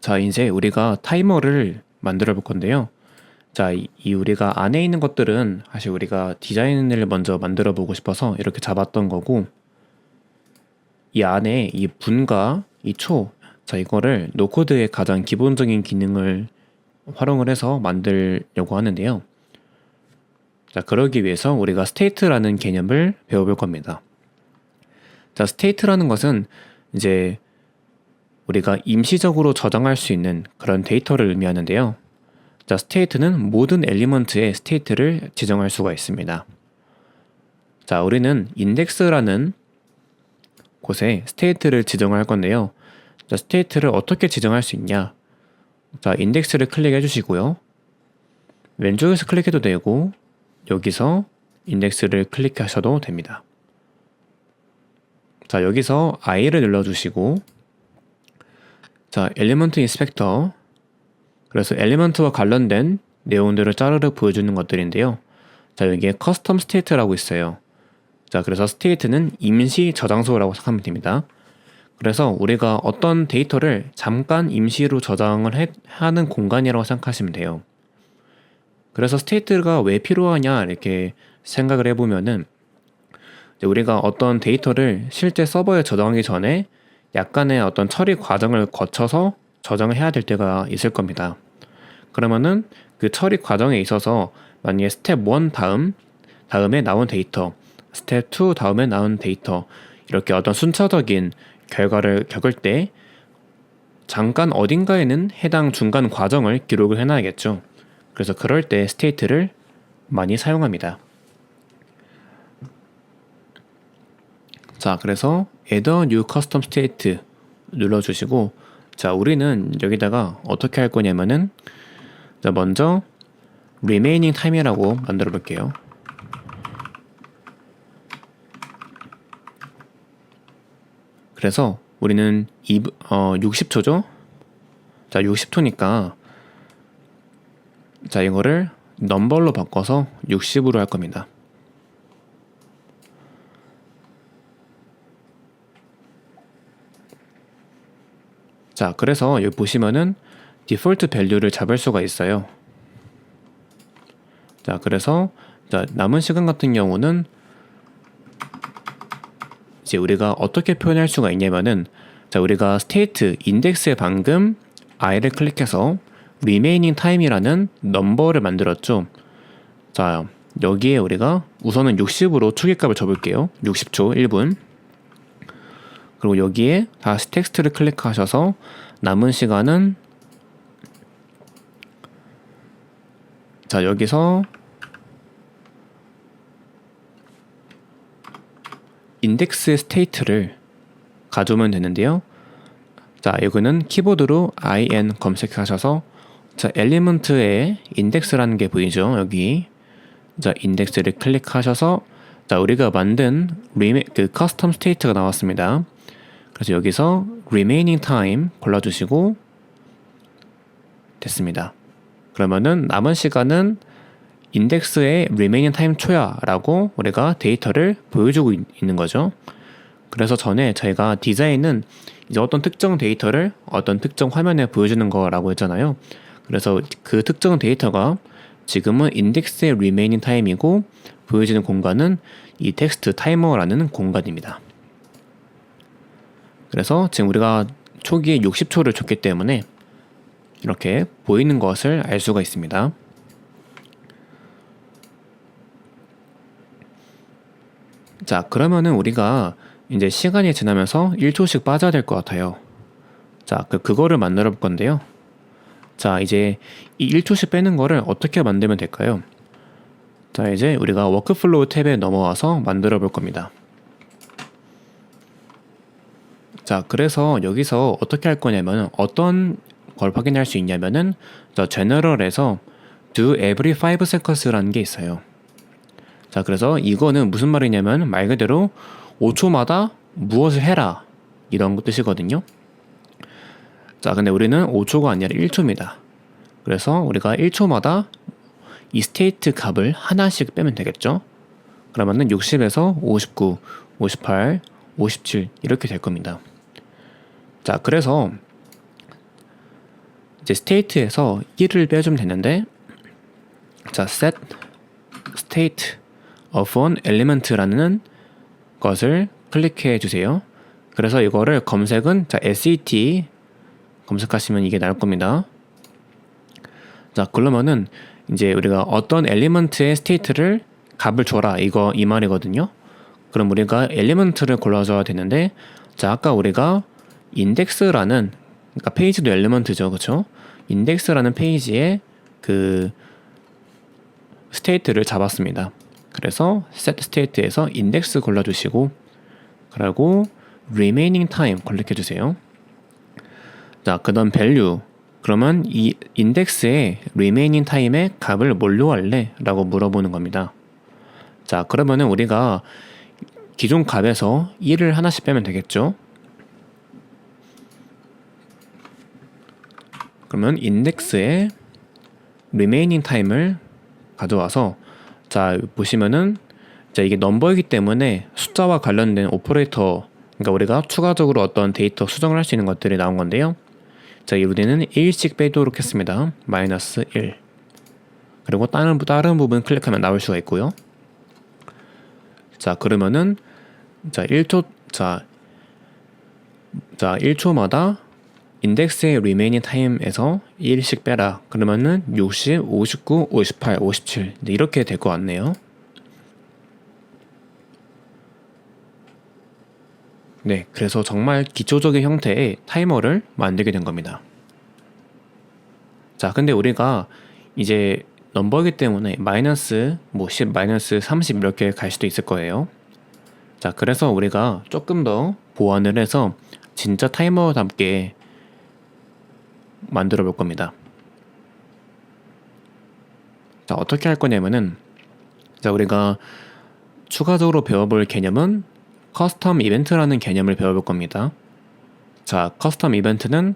자, 이제 우리가 타이머를 만들어 볼 건데요. 자, 이 우리가 안에 있는 것들은 사실 우리가 디자인을 먼저 만들어 보고 싶어서 이렇게 잡았던 거고, 이 안에 이 분과 이 초, 자, 이거를 노코드의 가장 기본적인 기능을 활용을 해서 만들려고 하는데요. 자, 그러기 위해서 우리가 스테이트라는 개념을 배워볼 겁니다. 자, 스테이트라는 것은 이제 우리가 임시적으로 저장할 수 있는 그런 데이터를 의미하는데요. 자, 스테이트는 모든 엘리먼트의 스테이트를 지정할 수가 있습니다. 자, 우리는 인덱스라는 곳에 스테이트를 지정할 건데요. 자, 스테이트를 어떻게 지정할 수 있냐? 자, 인덱스를 클릭해 주시고요. 왼쪽에서 클릭해도 되고, 여기서 인덱스를 클릭하셔도 됩니다. 자, 여기서 I를 눌러주시고, 자, 엘리먼트 인스펙터. 그래서 엘리먼트와 관련된 내용들을 짜르르 보여주는 것들인데요. 자, 여기에 커스텀 스테이트라고 있어요. 자, 그래서 스테이트는 임시 저장소라고 생각하면 됩니다. 그래서 우리가 어떤 데이터를 잠깐 임시로 저장을 하는 공간이라고 생각하시면 돼요. 그래서 스테이트가 왜 필요하냐 이렇게 생각을 해보면은 우리가 어떤 데이터를 실제 서버에 저장하기 전에 약간의 어떤 처리 과정을 거쳐서 저장을 해야 될 때가 있을 겁니다. 그러면은 그 처리 과정에 있어서 만약에 스텝 1 다음에 나온 데이터, 스텝 2 다음에 나온 데이터 이렇게 어떤 순차적인 결과를 겪을 때 잠깐 어딘가에는 해당 중간 과정을 기록을 해놔야겠죠. 그래서 그럴 때 스테이트를 많이 사용합니다. 자, 그래서 add a new custom state 눌러주시고, 자, 우리는 여기다가 어떻게 할 거냐면은, 자, 먼저 remaining time이라고 만들어 볼게요. 그래서 우리는 60초죠? 자, 60초니까 자, 이거를 넘버로 바꿔서 60으로 할 겁니다. 자, 그래서 여기 보시면은 디폴트 밸류를 잡을 수가 있어요. 자, 그래서 자, 남은 시간 같은 경우는 이제 우리가 어떻게 표현할 수가 있냐면은, 자, 우리가 스테이트 인덱스에 방금 i를 클릭해서 remaining time이라는 넘버를 만들었죠. 자, 여기에 우리가 우선은 60으로 추계값을 줘볼게요. 60초 1분. 그리고 여기에 다시 텍스트를 클릭하셔서 남은 시간은, 자, 여기서 인덱스의 스테이트를 가져오면 되는데요. 자, 여기는 키보드로 in 검색하셔서, 자, 엘리먼트에 인덱스라는 게 보이죠? 여기. 자, 인덱스를 클릭하셔서, 자, 우리가 만든 그 커스텀 스테이트가 나왔습니다. 그래서 여기서 remaining time 골라주시고 됐습니다. 그러면은 남은 시간은 인덱스의 remaining time 초야 라고 우리가 데이터를 보여주고 있는 거죠. 그래서 전에 저희가 디자인은 이제 어떤 특정 데이터를 어떤 특정 화면에 보여주는 거라고 했잖아요. 그래서 그 특정 데이터가 지금은 인덱스의 remaining time이고 보여지는 공간은 이 텍스트 타이머라는 공간입니다. 그래서 지금 우리가 초기에 60초를 줬기 때문에 이렇게 보이는 것을 알 수가 있습니다. 자, 그러면은 우리가 이제 시간이 지나면서 1초씩 빠져야 될 것 같아요. 자, 그거를 만들어 볼 건데요. 자, 이제 이 1초씩 빼는 거를 어떻게 만들면 될까요? 자, 이제 우리가 워크플로우 탭에 넘어와서 만들어 볼 겁니다. 자, 그래서 여기서 어떻게 할 거냐면 어떤 걸 확인할 수 있냐면은 저 제너럴에서 do every 5 seconds라는 게 있어요. 자, 그래서 이거는 무슨 말이냐면 말 그대로 5초마다 무엇을 해라 이런 뜻이거든요. 자, 근데 우리는 5초가 아니라 1초입니다. 그래서 우리가 1초마다 이 스테이트 값을 하나씩 빼면 되겠죠. 그러면은 60에서 59, 58, 57 이렇게 될 겁니다. 자, 그래서 이제 state에서 1을 빼주면 되는데, 자, set state of an element라는 것을 클릭해 주세요. 그래서 이거를 검색은 자, set 검색하시면 이게 나올 겁니다. 자, 그러면은 이제 우리가 어떤 엘리먼트의 스테이트를 값을 줘라 이 말이거든요. 그럼 우리가 엘리먼트를 골라줘야 되는데, 자, 아까 우리가 인덱스라는, 그러니까 페이지도 엘리먼트죠, 그렇죠? 인덱스라는 페이지에 그 스테이트를 잡았습니다. 그래서 set state에서 인덱스 골라주시고, 그리고 remaining time 클릭해주세요. 자, 그 다음 value. 그러면 이 인덱스의 remaining time의 값을 뭘로 할래? 라고 물어보는 겁니다. 자, 그러면은 우리가 기존 값에서 1을 하나씩 빼면 되겠죠? 그러면 인덱스의 remaining time을 가져와서, 자, 보시면은, 자, 이게 넘버이기 때문에 숫자와 관련된 오퍼레이터, 그러니까 우리가 추가적으로 어떤 데이터 수정을 할 수 있는 것들이 나온 건데요. 자, 우리는 1씩 빼도록 했습니다. 마이너스 1. 그리고 다른 부분 클릭하면 나올 수가 있고요. 자, 그러면은, 자, 1초마다 인덱스의 remaining time에서 1씩 빼라. 그러면은 60, 59, 58, 57 이렇게 될 것 같네요. 네, 그래서 정말 기초적인 형태의 타이머를 만들게 된 겁니다. 자, 근데 우리가 이제 넘버이기 때문에 마이너스 10, 마이너스 30 이렇게 갈 수도 있을 거예요. 자, 그래서 우리가 조금 더 보완을 해서 진짜 타이머답게 만들어 볼 겁니다. 자, 어떻게 할 거냐면은, 자, 우리가 추가적으로 배워볼 개념은 커스텀 이벤트라는 개념을 배워볼 겁니다. 자, 커스텀 이벤트는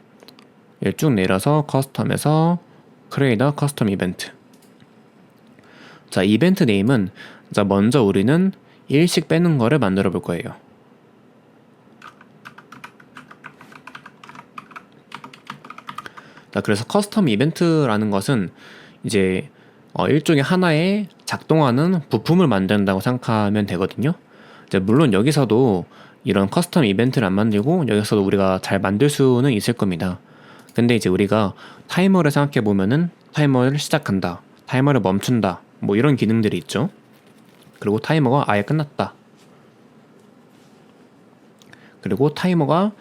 쭉 내려서 커스텀에서 create a custom event. 자, 이벤트 네임은, 자, 먼저 우리는 1씩 빼는 거를 만들어 볼 거예요. 자, 그래서 커스텀 이벤트라는 것은 이제 일종의 하나의 작동하는 부품을 만든다고 생각하면 되거든요. 이제 물론 여기서도 이런 커스텀 이벤트를 안 만들고 여기서도 우리가 잘 만들 수는 있을 겁니다. 근데 이제 우리가 타이머를 생각해 보면은 타이머를 시작한다, 타이머를 멈춘다, 뭐 이런 기능들이 있죠. 그리고 타이머가 아예 끝났다. 그리고 타이머가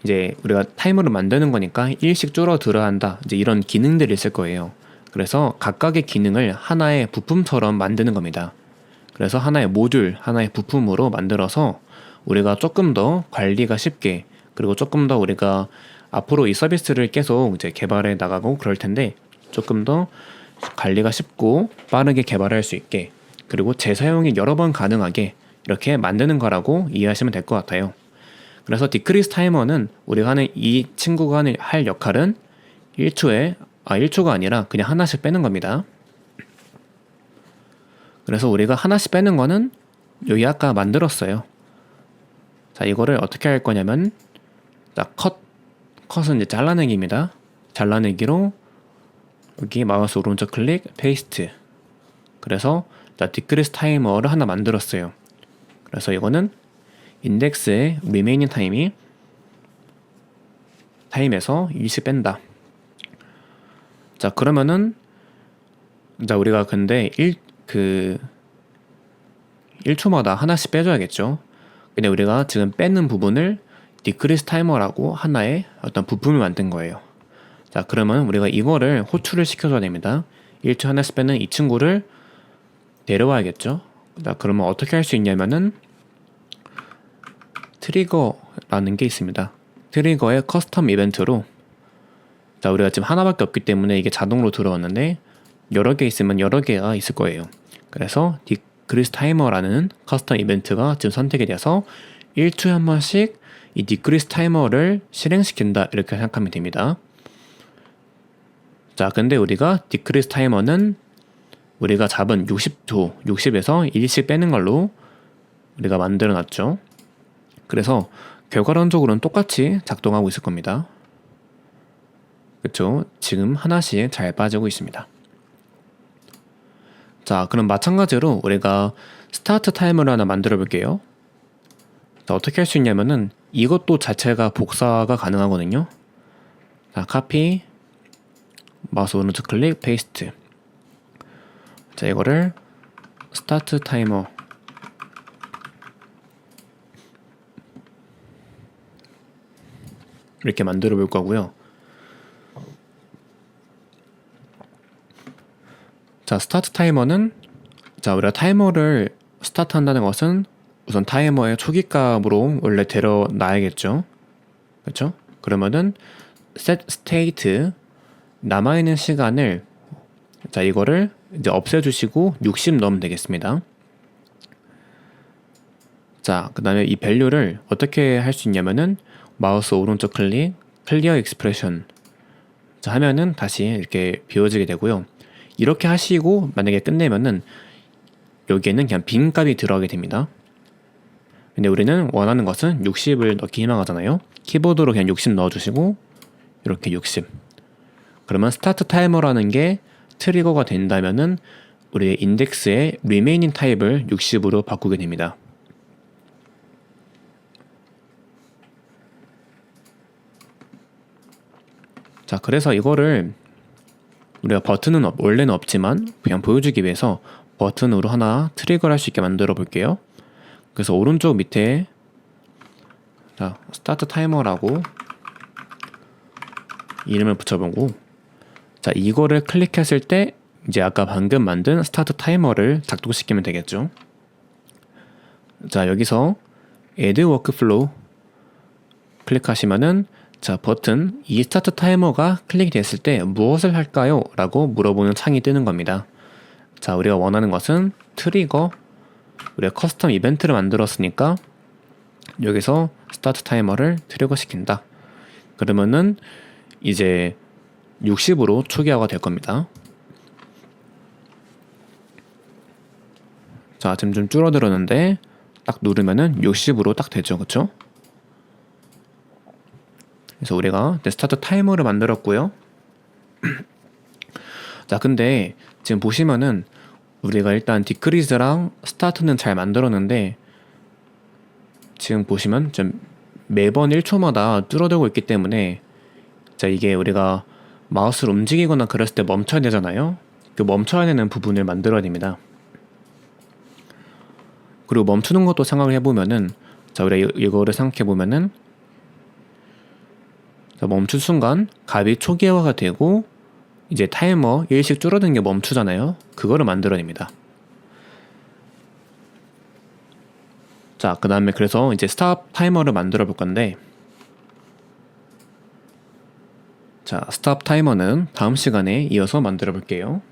이제 우리가 타이머를 만드는 거니까 1씩 줄어들어야 한다. 이제 이런 기능들이 있을 거예요. 그래서 각각의 기능을 하나의 부품처럼 만드는 겁니다. 그래서 하나의 모듈, 하나의 부품으로 만들어서 우리가 조금 더 관리가 쉽게, 그리고 조금 더 우리가 앞으로 이 서비스를 계속 이제 개발해 나가고 그럴 텐데 조금 더 관리가 쉽고 빠르게 개발할 수 있게, 그리고 재사용이 여러 번 가능하게 이렇게 만드는 거라고 이해하시면 될 것 같아요. 그래서 디크리스 타이머는 우리가 하는 이 친구가 할 역할은 1초가 아니라 그냥 하나씩 빼는 겁니다. 그래서 우리가 하나씩 빼는 거는 여기 아까 만들었어요. 자, 이거를 어떻게 할 거냐면, 자, 컷은 이제 잘라내기입니다. 잘라내기로 여기 마우스 오른쪽 클릭, 페이스트. 그래서 자, 디크리스 타이머를 하나 만들었어요. 그래서 이거는 인덱스의 remaining 타임에서 1씩 뺀다. 자, 그러면은, 자, 우리가 근데 1초마다 하나씩 빼줘야겠죠. 근데 우리가 지금 빼는 부분을 디크리스 타이머라고 하나의 어떤 부품을 만든 거예요. 자, 그러면 우리가 이거를 호출을 시켜줘야 됩니다. 1초 하나씩 빼는 이 친구를 내려와야겠죠. 자, 그러면 어떻게 할 수 있냐면은 트리거라는 게 있습니다. 트리거의 커스텀 이벤트로, 자, 우리가 지금 하나밖에 없기 때문에 이게 자동으로 들어왔는데 여러 개 있으면 여러 개가 있을 거예요. 그래서 디크리스 타이머라는 커스텀 이벤트가 지금 선택이 돼서 1초에 한 번씩 이 디크리스 타이머를 실행시킨다, 이렇게 생각하면 됩니다. 자, 근데 우리가 디크리스 타이머는 우리가 잡은 60에서 1씩 빼는 걸로 우리가 만들어 놨죠. 그래서 결과론적으로는 똑같이 작동하고 있을 겁니다. 그쵸? 지금 하나씩 잘 빠지고 있습니다. 자, 그럼 마찬가지로 우리가 스타트 타이머를 하나 만들어 볼게요. 자, 어떻게 할 수 있냐면은 이것도 자체가 복사가 가능하거든요. 자, 카피, 마우스 오른쪽 클릭, 페이스트. 자, 이거를 스타트 타이머 이렇게 만들어 볼 거고요. 자, 스타트 타이머는, 자, 우리가 타이머를 스타트 한다는 것은 우선 타이머의 초기값으로 원래 데려 놔야겠죠. 그렇죠? 그러면은 set state 남아있는 시간을, 자, 이거를 이제 없애주시고 60 넣으면 되겠습니다. 자, 그 다음에 이 밸류를 어떻게 할 수 있냐면은 마우스 오른쪽 클릭, 클리어 익스프레션. 자, 하면은 다시 이렇게 비워지게 되고요. 이렇게 하시고 만약에 끝내면은 여기에는 그냥 빈 값이 들어가게 됩니다. 근데 우리는 원하는 것은 60을 넣기 희망하잖아요. 키보드로 그냥 60 넣어주시고 이렇게 60. 그러면 스타트 타이머라는 게 트리거가 된다면은 우리의 인덱스의 리메이닝 타입을 60으로 바꾸게 됩니다. 자, 그래서 이거를 우리가 버튼은 원래는 없지만 그냥 보여주기 위해서 버튼으로 하나 트리거를 할 수 있게 만들어 볼게요. 그래서 오른쪽 밑에, 자, 스타트 타이머라고 이름을 붙여보고, 자, 이거를 클릭했을 때 이제 아까 방금 만든 스타트 타이머를 작동시키면 되겠죠. 자, 여기서 Add Workflow 클릭하시면은, 자, 버튼 이 스타트 타이머가 클릭됐을 때 무엇을 할까요? 라고 물어보는 창이 뜨는 겁니다. 자, 우리가 원하는 것은 트리거, 우리가 커스텀 이벤트를 만들었으니까 여기서 스타트 타이머를 트리거 시킨다. 그러면은 이제 60으로 초기화가 될 겁니다. 자, 지금 좀 줄어들었는데 딱 누르면은 60으로 딱 되죠. 그쵸? 그래서 우리가 스타트 타이머를 만들었고요. 자, 근데 지금 보시면은 우리가 일단 디크리즈랑 스타트는 잘 만들었는데 지금 보시면 좀 매번 1초마다 줄어들고 있기 때문에, 자, 이게 우리가 마우스를 움직이거나 그랬을 때 멈춰야 되잖아요. 그 멈춰야 되는 부분을 만들어야 됩니다. 그리고 멈추는 것도 생각을 해보면은, 자, 우리가 이거를 생각해보면은, 자, 멈춘 순간 값이 초기화가 되고 이제 타이머 일씩 줄어드는 게 멈추잖아요. 그거를 만들어냅니다. 자, 그 다음에 그래서 이제 스탑 타이머를 만들어 볼 건데, 자, 스탑 타이머는 다음 시간에 이어서 만들어 볼게요.